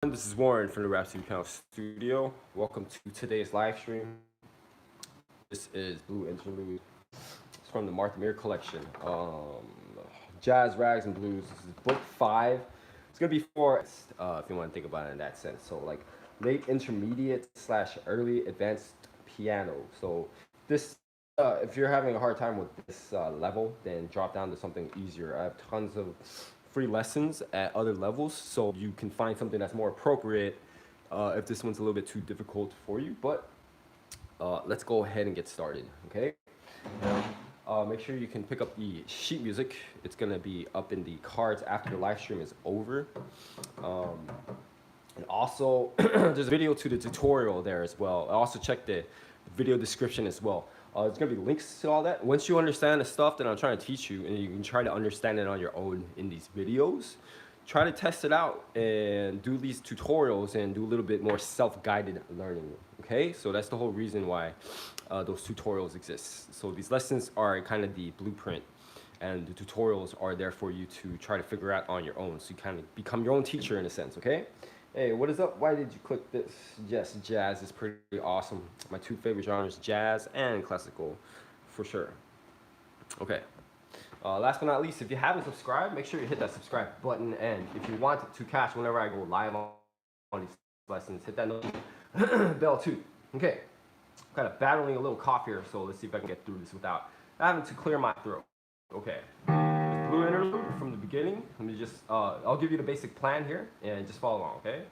This is Warren from the Rhapsody Piano Studio. Welcome to today's live stream. This is Blue Interlude. It's from the Mier collection. Jazz, Rags, and Blues. This is book 5. It's gonna be for if you want to think about it in that sense. So like late intermediate / early advanced piano. So this, if you're having a hard time with this level, then drop down to something easier. I have tons of free lessons at other levels, so you can find something that's more appropriate if this one's a little bit too difficult for you. But let's go ahead and get started, okay? Make sure you can pick up the sheet music. It's gonna be up in the cards after the live stream is over. And also, there's a video to the tutorial there as well. I also check the video description as well. There's gonna be links to all that. Once you understand the stuff that I'm trying to teach you, and you can try to understand it on your own in these videos, try to test it out and do these tutorials and do a little bit more self-guided learning, okay? So that's the whole reason why those tutorials exist. So these lessons are kind of the blueprint, and the tutorials are there for you to try to figure out on your own. So you kind of become your own teacher in a sense, okay? Hey, what is up? Why did you click this? Yes, jazz is pretty awesome. My two favorite genres, jazz and classical, for sure. Okay. Last but not least, if you haven't subscribed, make sure you hit that subscribe button. And if you want to catch whenever I go live on these lessons, hit that bell too. Okay. Kind of battling a little cough here, so let's see if I can get through this without having to clear my throat. Okay. Blue Interlude from the beginning. Let me just, I'll give you the basic plan here and just follow along, okay?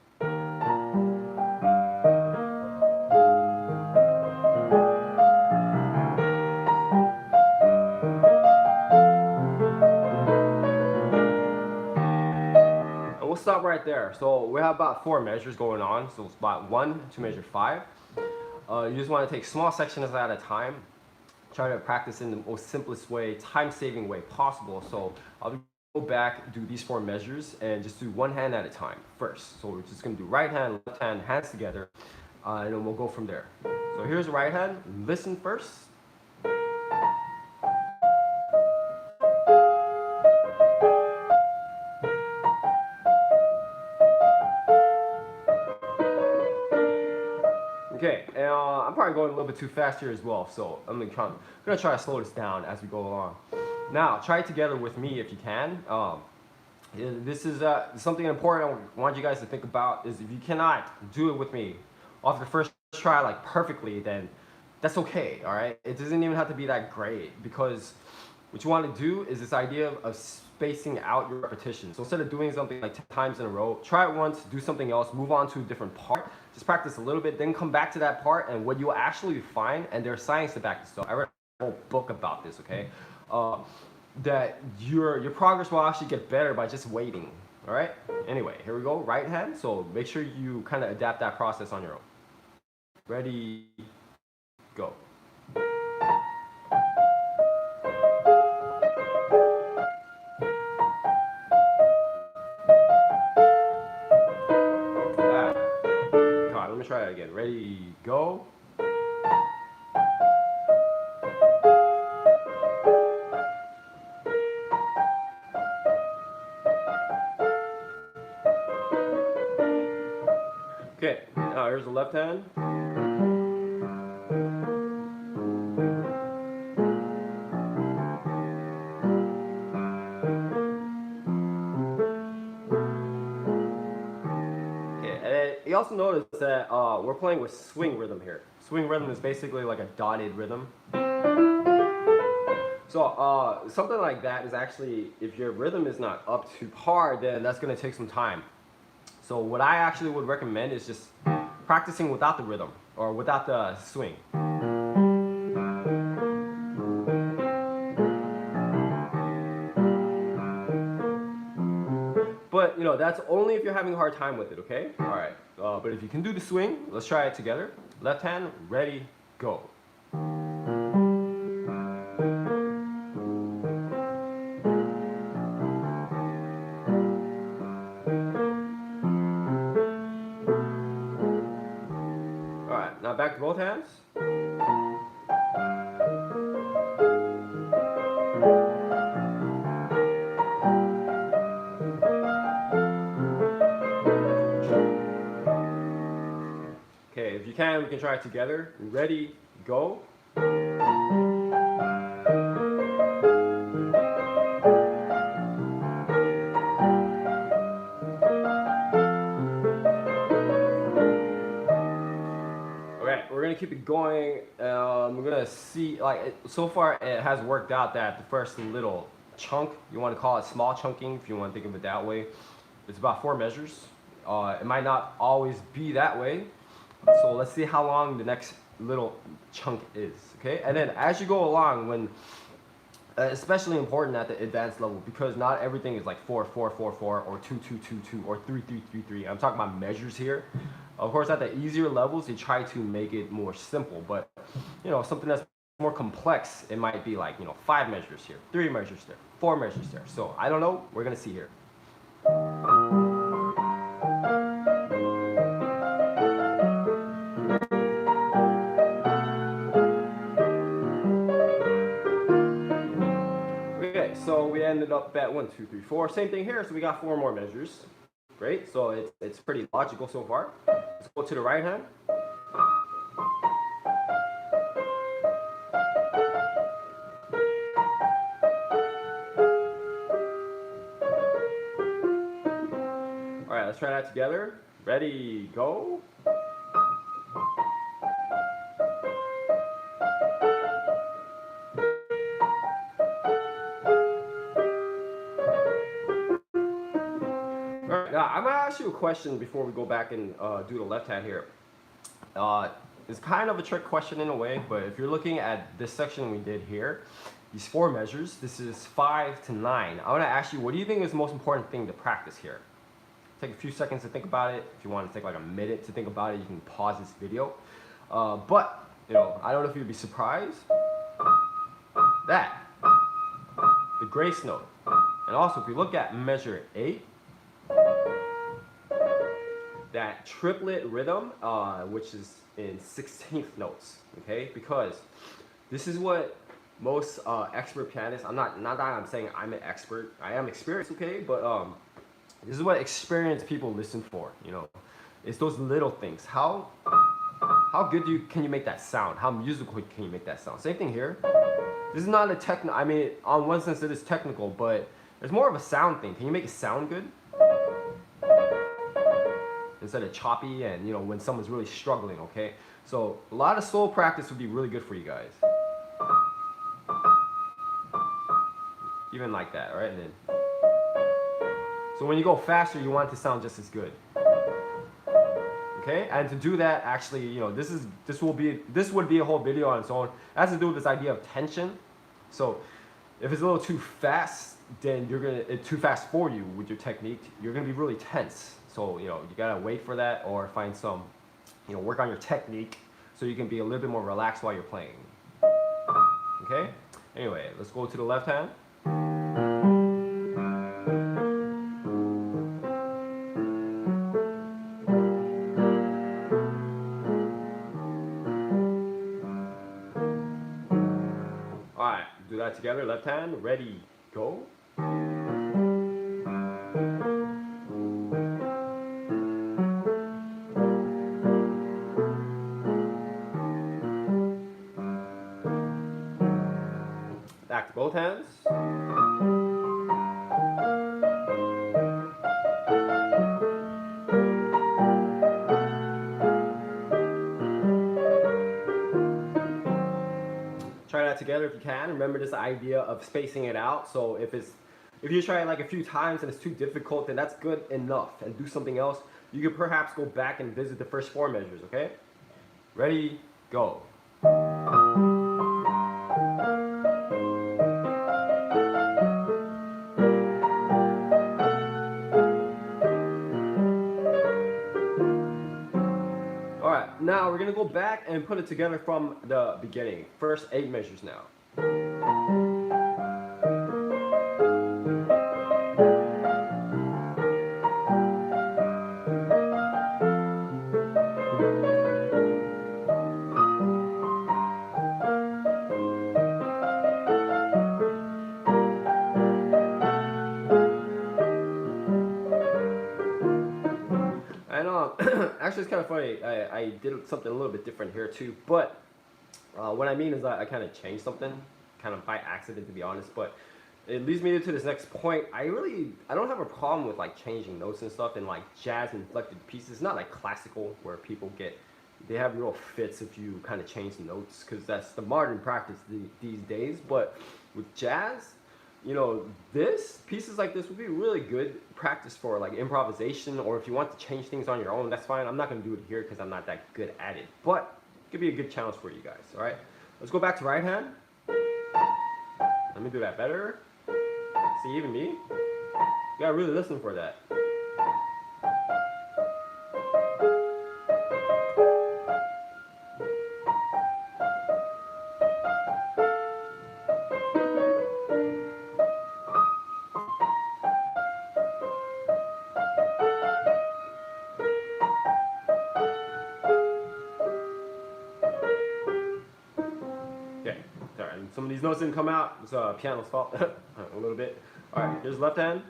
And we'll stop right there. So we have about 4 measures going on. So spot 1 to measure 5. You just want to take small sections at a time. Try to practice in the most simplest way, time-saving way possible. So I'll go back, do these 4 measures, and just do one hand at a time first. So we're just gonna do right hand, left hand, hands together, and then we'll go from there. So here's the right hand. Listen first. Okay, and I'm probably going a little bit too fast here as well, so I'm gonna try to slow this down as we go along. Now, try it together with me if you can. This is something important I want you guys to think about is if you cannot do it with me off the first try like perfectly, then that's okay, all right? It doesn't even have to be that great, because what you want to do is this idea of spacing out your repetitions. So instead of doing something like 10 times in a row, try it once, do something else, move on to a different part. Just practice a little bit, then come back to that part, and what you'll actually find, and there's science to back this up. I read a whole book about this, okay? That your progress will actually get better by just waiting, all right? Anyway, here we go, right hand. So make sure you kind of adapt that process on your own. Ready, go. Let me try that again. Ready, go. Okay, now here's the left hand. You also notice that we're playing with swing rhythm here. Swing rhythm is basically like a dotted rhythm. So something like that is actually, if your rhythm is not up to par, then that's going to take some time. So what I actually would recommend is just practicing without the rhythm or without the swing. But, you know, that's only if you're having a hard time with it, okay? All right. But if you can do the swing, let's try it together. Left hand, ready, go. All right, now back to both hands. Okay, if you can, we can try it together. Ready, go. Okay, we're gonna keep it going. We're gonna see, so far it has worked out that the first little chunk, you want to call it small chunking if you want to think of it that way, it's about 4 measures. It might not always be that way, so let's see how long the next little chunk is, okay? And then as you go along, when especially important at the advanced level, because not everything is like 4 4 4 4 or 2 2 2 2 or 3 3 3 3. I'm talking about measures here. Of course, at the easier levels, they try to make it more simple, but you know, something that's more complex, it might be like, you know, 5 measures here, 3 measures there, 4 measures there. So I don't know, we're gonna see here. Okay, so we ended up at 1 2 3 4. Same thing here, so we got 4 more measures. Great, so it's pretty logical so far. Let's go to the right hand. All right, let's try that together. Ready, go. All right, now I'm gonna ask you a question before we go back and do the left hand here. It's kind of a trick question in a way, but if you're looking at this section we did here, these 4 measures, this is 5 to 9. I want to ask you, what do you think is the most important thing to practice here? Take a few seconds to think about it. If you want to take like a minute to think about it, you can pause this video. But, you know, I don't know if you'd be surprised that the grace note, and also if you look at measure 8, that triplet rhythm, which is in 16th notes, okay? Because this is what most expert pianists, not that I'm saying I'm an expert, I am experienced, okay? But this is what experienced people listen for, you know? It's those little things. How good can you make that sound? How musical can you make that sound? Same thing here. This is not a technical, I mean, on one sense it is technical, but it's more of a sound thing. Can you make it sound good? Instead of choppy and, you know, when someone's really struggling, okay? So a lot of soul practice would be really good for you guys. Even like that, right? And then, so when you go faster, you want it to sound just as good. Okay? And to do that, actually, you know, this would be a whole video on its own. It has to do with this idea of tension. So if it's a little too fast, then it's too fast for you with your technique. You're gonna be really tense. So, you know, you gotta wait for that or find some, you know, work on your technique so you can be a little bit more relaxed while you're playing. Okay? Anyway, let's go to the left hand. All right, do that together. Left hand, ready, go. Back to both hands. Try that together if you can. Remember this idea of spacing it out. So if you try it like a few times and it's too difficult, then that's good enough and do something else. You could perhaps go back and visit the first 4 measures, okay? Ready, go. Now we're gonna go back and put it together from the beginning. First 8 measures now. And Actually, it's kind of funny. I did something a little bit different here too. But what I mean is that I kind of changed something, kind of by accident to be honest. But it leads me to this next point. I don't have a problem with like changing notes and stuff in like jazz inflected pieces. It's not like classical where people they have real fits if you kind of change the notes because that's the modern practice these days. But with jazz, you know, pieces like this would be really good practice for like improvisation, or if you want to change things on your own, that's fine. I'm not going to do it here because I'm not that good at it, but it could be a good challenge for you guys. All right, let's go back to right hand. Let me do that better. See, even me, you gotta really listen for that. Okay, sorry, some of these notes didn't come out. It's piano's fault a little bit. All right, here's left hand.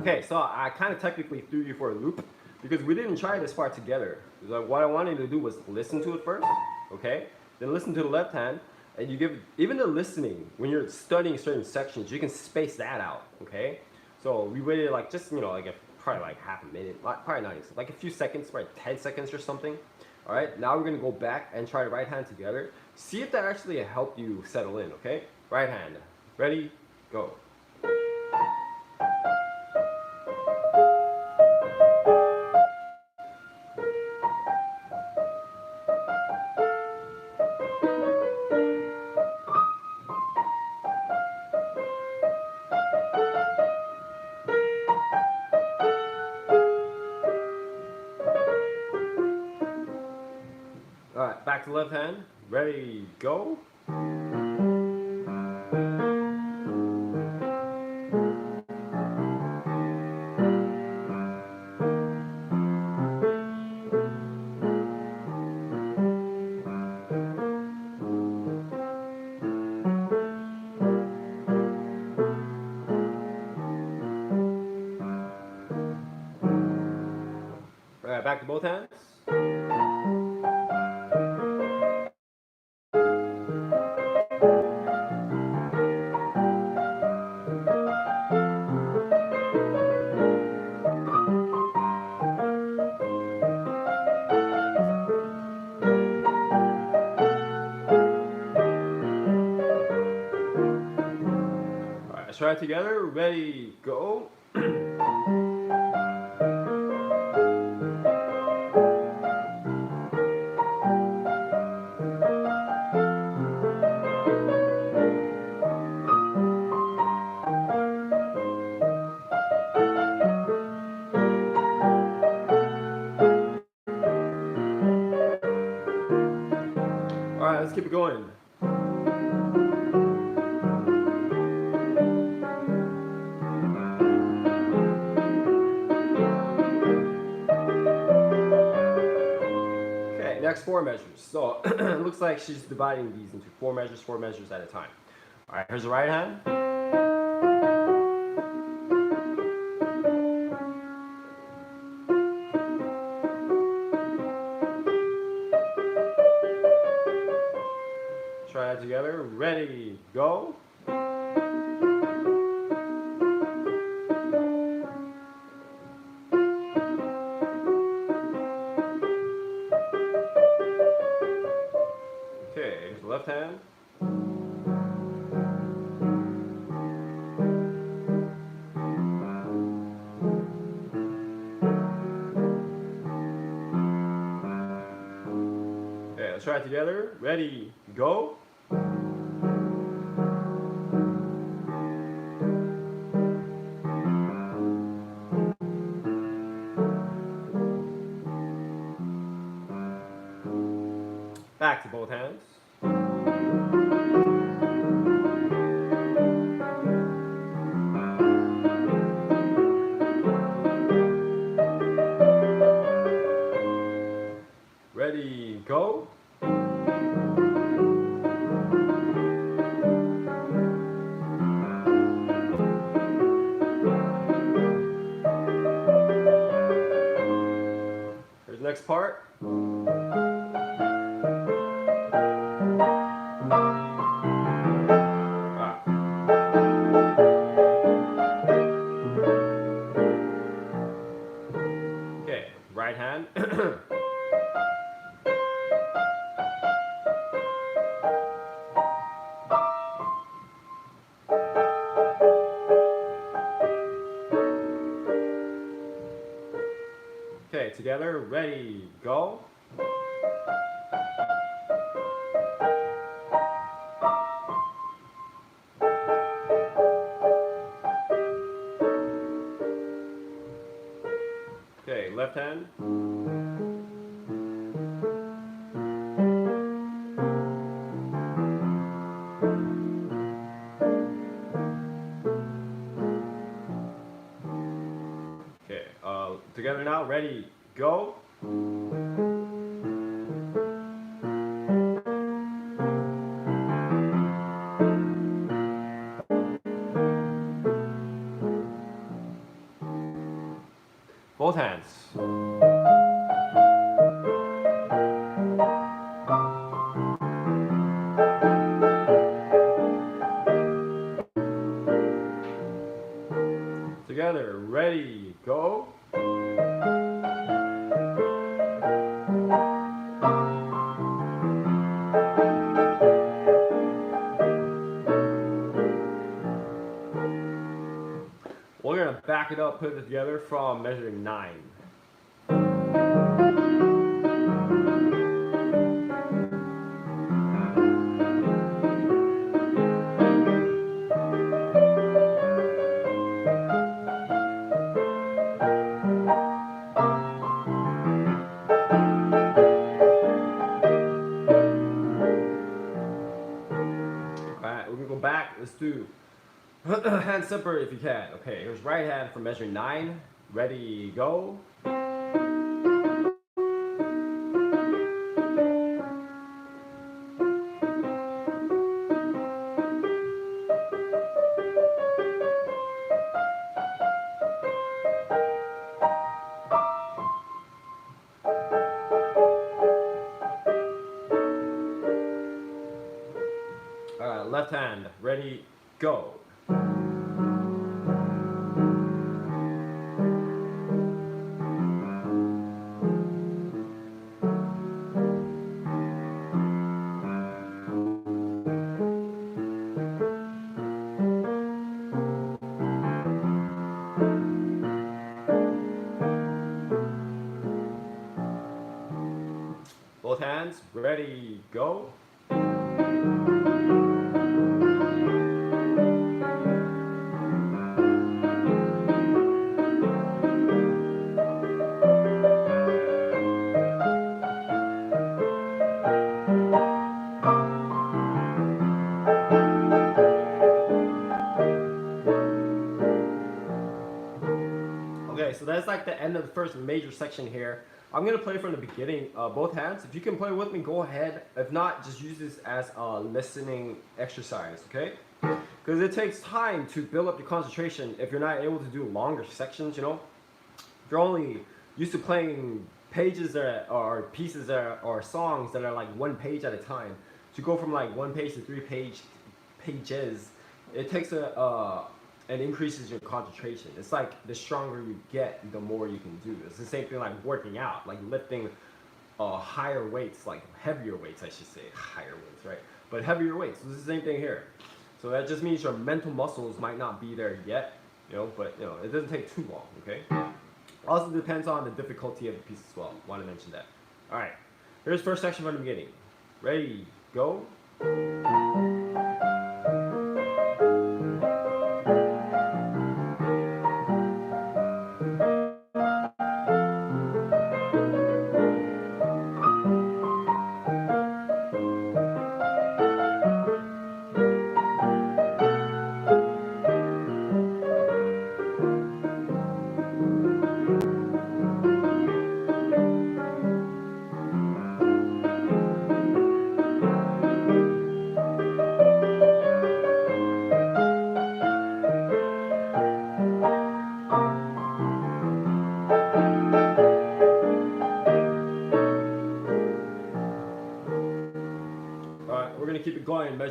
Okay, so I kind of technically threw you for a loop because we didn't try this part together. Like what I wanted to do was listen to it first, okay? Then listen to the left hand, and you give, even the listening, when you're studying certain sections, you can space that out, okay? So we waited like just, you know, probably like half a minute, probably not even, like a few seconds, probably 10 seconds or something. All right, now we're gonna go back and try the right hand together. See if that actually helped you settle in, okay? Right hand, ready, go. All right, back to left hand. Ready, go. All right, back to both hands. Let's try it together. Ready, go. All right, let's keep it going. Next 4 measures. So it looks like she's dividing these into 4 measures at a time. All right, here's the right hand. Try it together. Ready, go. Okay, here's the left hand. Okay, let's try it together. Ready, go. Back to both hands. next part. Okay, right hand. Okay, together, ready, go. Okay, left hand. Okay, together now, ready, go. Both hands. Together, ready, go. We're gonna back it up, put it together from measuring 9. Alright, we're gonna go back. Let's do hand separate if you can. Okay, here's right hand for measuring 9. Ready, go. Alright, left hand, ready, go. Both hands, ready, go. Okay, so that's like the end of the first major section here. I'm gonna play from the beginning, both hands. If you can play with me, go ahead. If not, just use this as a listening exercise, okay? Because it takes time to build up your concentration if you're not able to do longer sections, you know? If you're only used to playing pages that are pieces that are songs that are like 1 page at a time, to go from like 1 page to 3 pages, it takes and increases your concentration. It's like the stronger you get, the more you can do. It's the same thing like working out, like lifting higher weights, like heavier weights, I should say, higher weights, right? But heavier weights. So it's the same thing here. So that just means your mental muscles might not be there yet, you know, but you know, it doesn't take too long, okay? Also depends on the difficulty of the piece as well. Want to mention that. All right, here's first section from the beginning. Ready, go.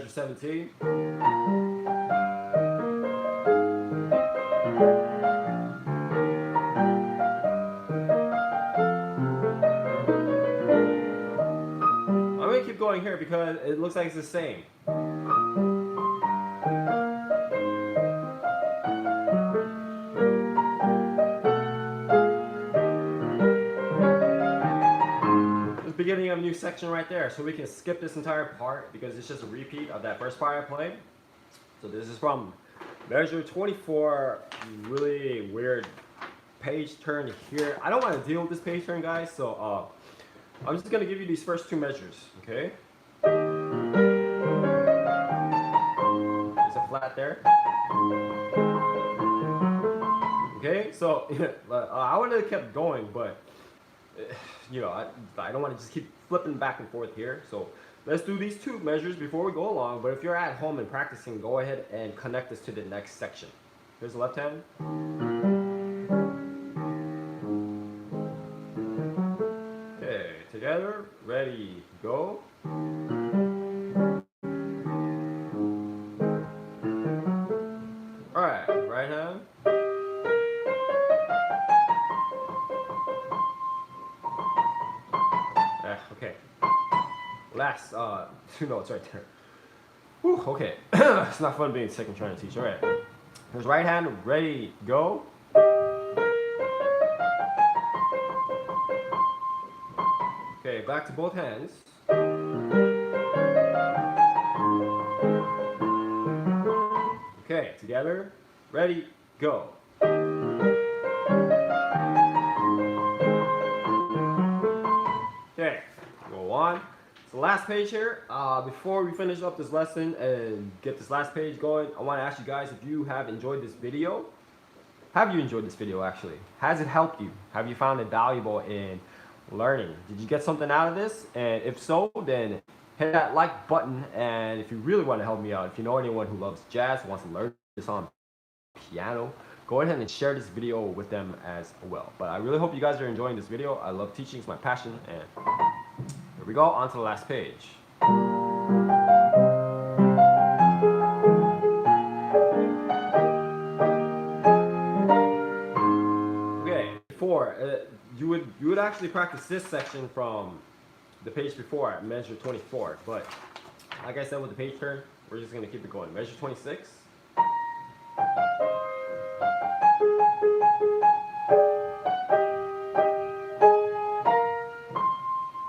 measure 17. I'm gonna keep going here because it looks like it's the same. Beginning of a new section right there, so we can skip this entire part because it's just a repeat of that first part I played. So this is from measure 24. Really weird page turn here. I don't want to deal with this page turn, guys, so I'm just gonna give you these first two measures, okay? There's a flat there. Okay, so I would have kept going, but you know, I don't want to just keep flipping back and forth here. So let's do these two measures before we go along. But if you're at home and practicing, go ahead and connect this to the next section. Here's the left hand. Okay, together, ready, go. All right, right hand. Okay. Last, no, it's right there. Whew, okay. It's not fun being sick and trying to teach. All right. Here's right hand, ready, go. Okay, back to both hands. Okay, together, ready, go. Okay, go on. So last page here. Before we finish up this lesson and get this last page going, I want to ask you guys if you have enjoyed this video. Have you enjoyed this video actually? Has it helped you? Have you found it valuable in learning? Did you get something out of this? And if so, then hit that like button. And if you really want to help me out, if you know anyone who loves jazz, wants to learn this on piano, go ahead and share this video with them as well. But I really hope you guys are enjoying this video. I love teaching, it's my passion. And here we go, on to the last page. Okay, before you would actually practice this section from the page before at measure 24, but like I said with the page turn, we're just gonna keep it going. Measure 26.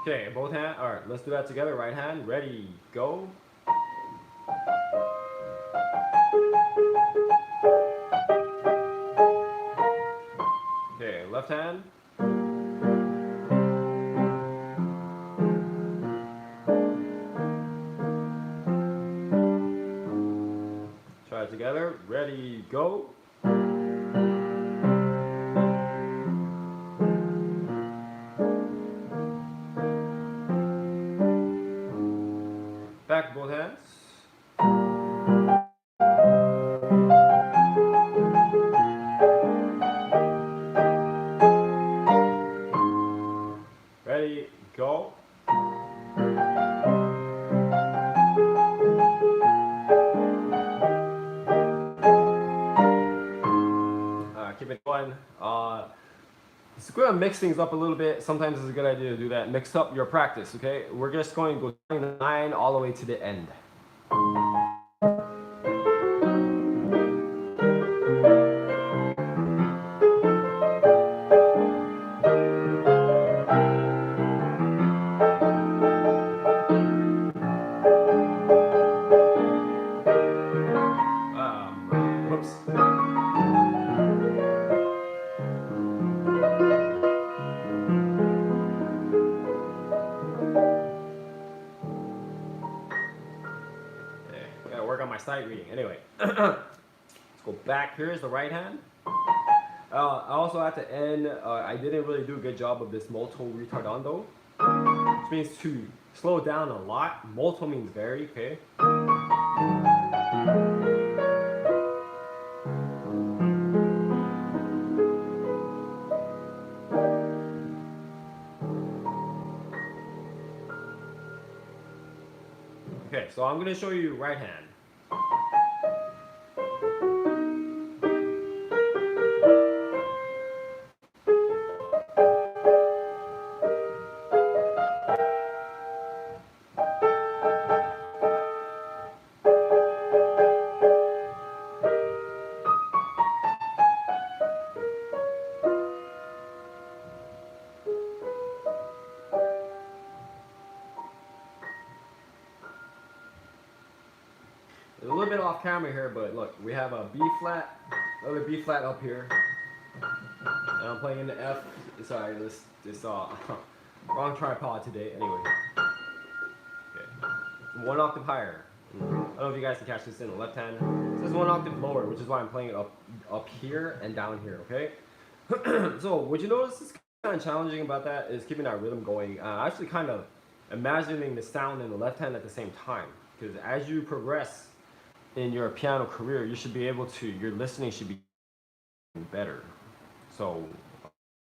Okay, both hands. All right, let's do that together. Right hand, ready, go. Okay, left hand. Try it together. Ready, go. Back both hands. Ready, go. Keep it going. It's going to mix things up a little bit. Sometimes it's a good idea to do that. Mix up your practice, okay? We're just going to go 29 all the way to the end. Whoops. Gotta work on my sight reading. Anyway, let's go back. Here's the right hand. I also at the end, I didn't really do a good job of this molto ritardando, which means to slow down a lot. Molto means very, okay? Okay, so I'm gonna show you right hand. A little bit off camera here, but look, we have a B flat, another B flat up here, and I'm playing in the F. Sorry, this wrong tripod today. Anyway, okay, one octave higher. I don't know if you guys can catch this in the left hand. This is one octave lower, which is why I'm playing it up here and down here. Okay. So what you notice is kind of challenging about that is keeping that rhythm going. Actually, kind of imagining the sound in the left hand at the same time, because as you progress in your piano career, you should be able to, your listening should be better. So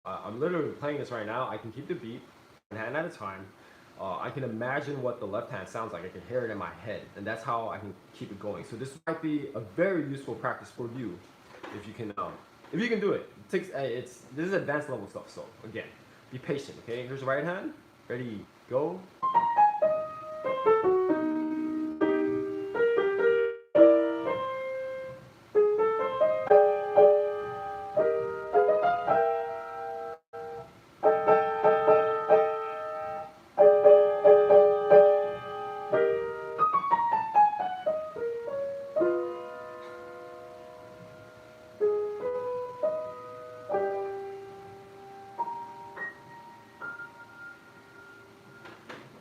I'm literally playing this right now. I can keep the beat one hand at a time. I can imagine what the left hand sounds like. I can hear it in my head, and that's how I can keep it going. So this might be a very useful practice for you if you can do it. This is advanced level stuff. So again, be patient. Okay, here's the right hand. Ready, go.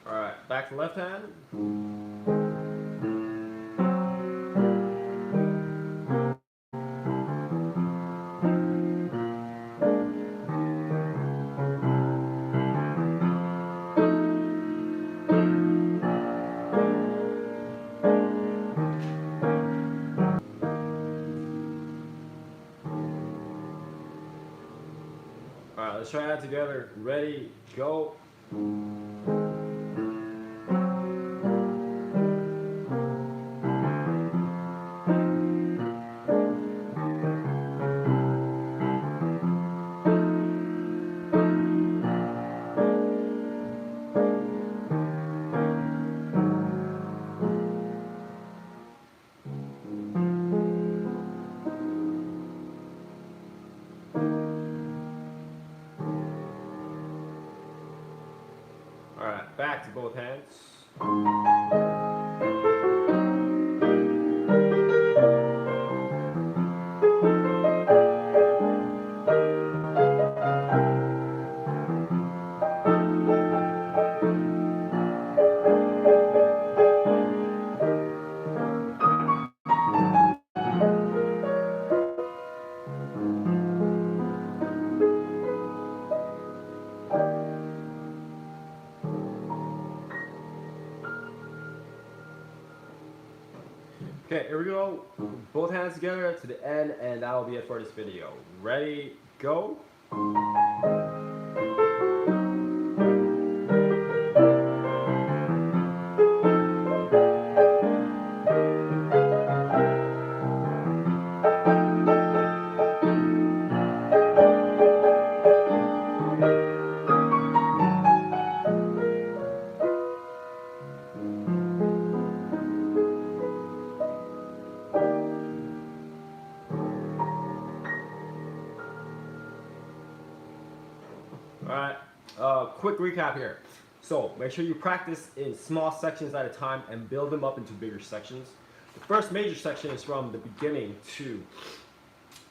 All right, back to left hand. All right, let's try that together. Ready, go. All right, back to both hands. Okay, here we go. Both hands together to the end, and that'll be it for this video. Ready, go. Alright, quick recap here. So make sure you practice in small sections at a time and build them up into bigger sections. The first major section is from the beginning to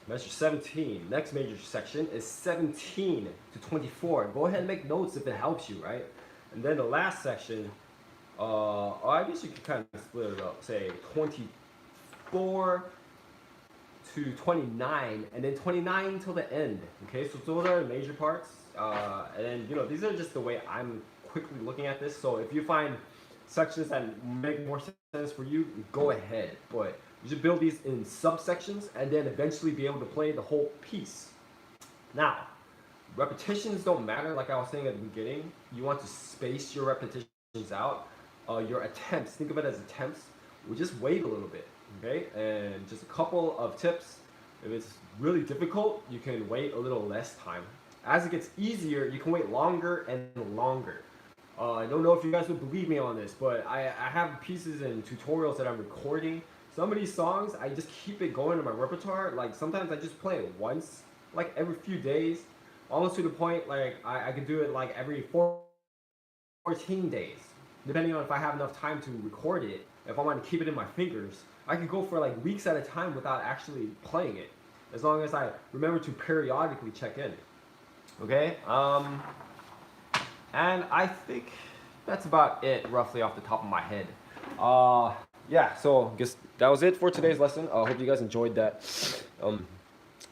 measure 17. Next major section is 17 to 24. Go ahead and make notes if it helps you, right? And then the last section, I guess you could kind of split it up, say 24 to 29, and then 29 till the end. Okay, so those are the major parts. And then, you know, these are just the way I'm quickly looking at this. So if you find sections that make more sense for you, go ahead. But you should build these in subsections and then eventually be able to play the whole piece. Now, repetitions don't matter. Like I was saying at the beginning, you want to space your repetitions out. your attempts. Think of it as attempts. We just wait a little bit, okay? And just a couple of tips. If it's really difficult, you can wait a little less time. As it gets easier, you can wait longer and longer. I don't know if you guys would believe me on this, but I have pieces and tutorials that I'm recording. Some of these songs, I just keep it going in my repertoire. Like sometimes I just play it once, like every few days, almost to the point like I can do it like every 14 days, depending on if I have enough time to record it. If I want to keep it in my fingers, I can go for like weeks at a time without actually playing it, as long as I remember to periodically check in. Okay, and I think that's about it, roughly off the top of my head. Yeah, so I guess that was it for today's lesson. I hope you guys enjoyed that.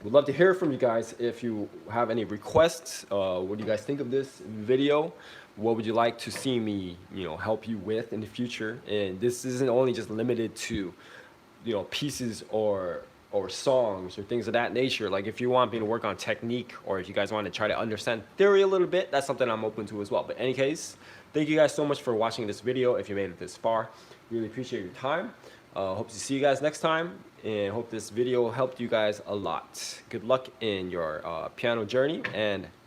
Would love to hear from you guys if you have any requests. What do you guys think of this video? What would you like to see me, help you with in the future? And this isn't only just limited to, pieces or songs or things of that nature. Like if you want me to work on technique, or if you guys want to try to understand theory a little bit, that's something I'm open to as well. But in any case, thank you guys so much for watching this video. If you made it this far, really appreciate your time. Hope to see you guys next time, and hope this video helped you guys a lot. Good luck in your piano journey, and